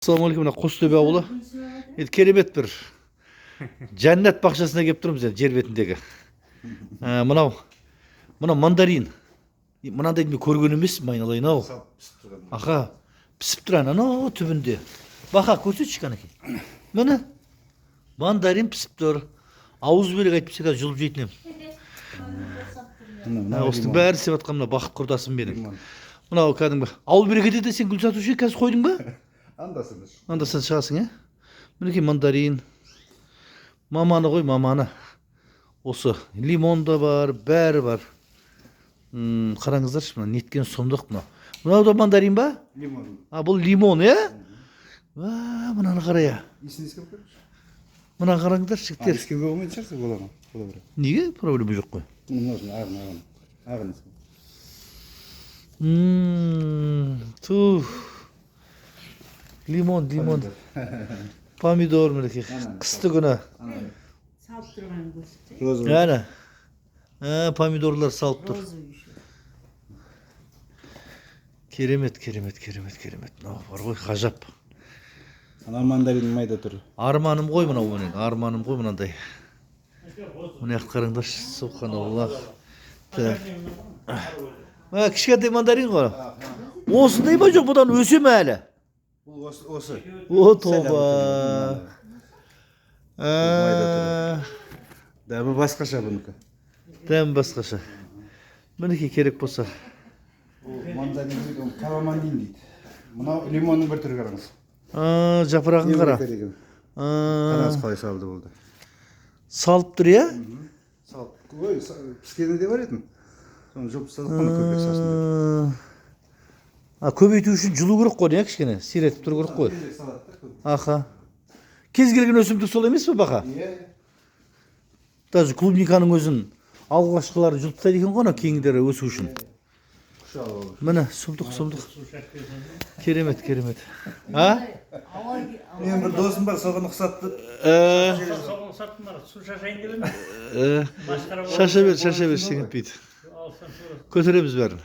Assalamualaikum, мына Қостөбе ауылы. Енді керемет бір жәннат бақшасына келіп тұрмыз енді жер бетіндегі. Мынау мандарин. Мынандай мен көрген емеспін, айналайын ау. Аха, пісіп тұрған анау түбінде. Бақа көрсетші қанекей. Міне мандарин пісіп тұр. Ауыз берек айтып қазір жұлып жейтін ем. Осының бәрі істеп жатқан мына бақыт құрдасым менің. Мынау кәдімгі ауыл берекеде де сен гүл сатушы қазір қойдың ба? Анда-санда шығасың, мінекей мандарин. Маманы ғой, маманы. Осы лимон да бар, бәрі бар. Қараңыздаршы, мына неткен сұмдық мына. Мынау да мандарин ба? Лимон. Бұл лимон, Мынаны қарай. Мына қараңыздар, жігіттер. Ескеуге болмайтын шығарсыз, бола ма? Неге? Проблема жоқ қой. Ағын. Лимон. Помидор мінекей. Қысты күні. Салып тұрған көрсетсе. Әне. Помидорлар салып тұр. Керемет. Мынау бар ғой, ғажап. Ана мандарин майда тұр. Арманым ғой мынау менің. Арманым ғой мынандай. Мына қараңдаршы, субханаллах. Кішкентай мандарин ғой. Осындай ма жоқ, бұдан өсе ме әлі? Осы. О, тоба. Дәмі басқаша бұнікі. Дәмі басқаша. Мінекей керек болса. Мандарин дейді, каламандин дейді. Мынау лимонның бір түрі қараңыз. Жапырағын қара. Қараңыз қалай салды болды. Салып тұр, Салып. Ой, піскені де бар етін. Соны жұлып салып қана көбек сасын деп. Көбейту үшін жылу керек қой, кішкене? Сиретіп тұру керек қой. Аха. Кез келген өсімдік сол емес пе, Бақа? Даже клубниканың өзін алғашқылары жылып тастайды екен ғой, кейіндері өсу үшін. Міне, сұмдық. Керемет. Мен бір досым бар, соған ұқсатты. Соған ұқсаттым бар, су шашайын келе ме? Шаша бер, шешен етпейді. Көтереміз бәрін.